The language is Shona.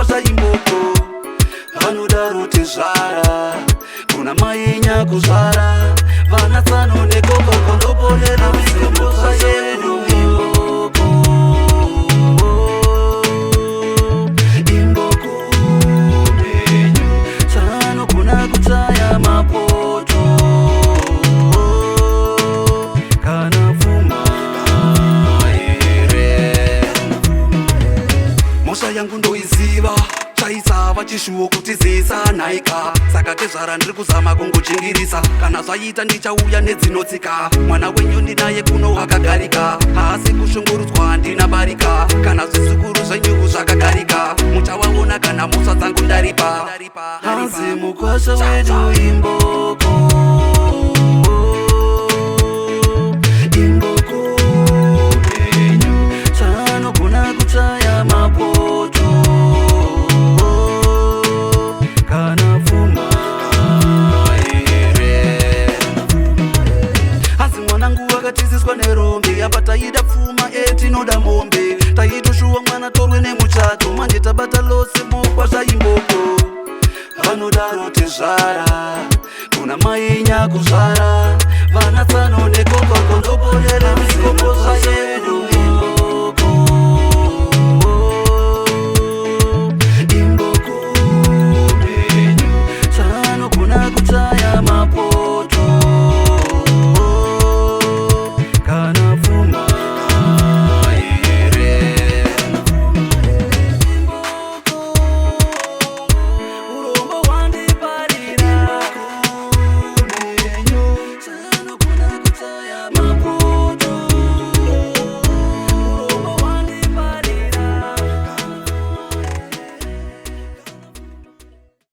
mukwasa imboko vanodaro tezvara kuna mainya kuzvara vana tsano nekoko ndoponera mikombosa yedu imboko imboko menyu tsano kuna kutsaya mapoto kana pfuma here mhosva yangu ndoiziva chaisa vachishuwo kutizisa naika saka tezvara ndiri kuzama kungochingirisa kana zvaita ndichauya nedzinotsika mwana wenyu ndinaye kuno akagarika haasi kushungurudzwa ndinabarika kana zvisukuru zvenyuku zvakagarika muchavaona kana mhosva dzangu ndaripa hanzi mukwasha wedu imbo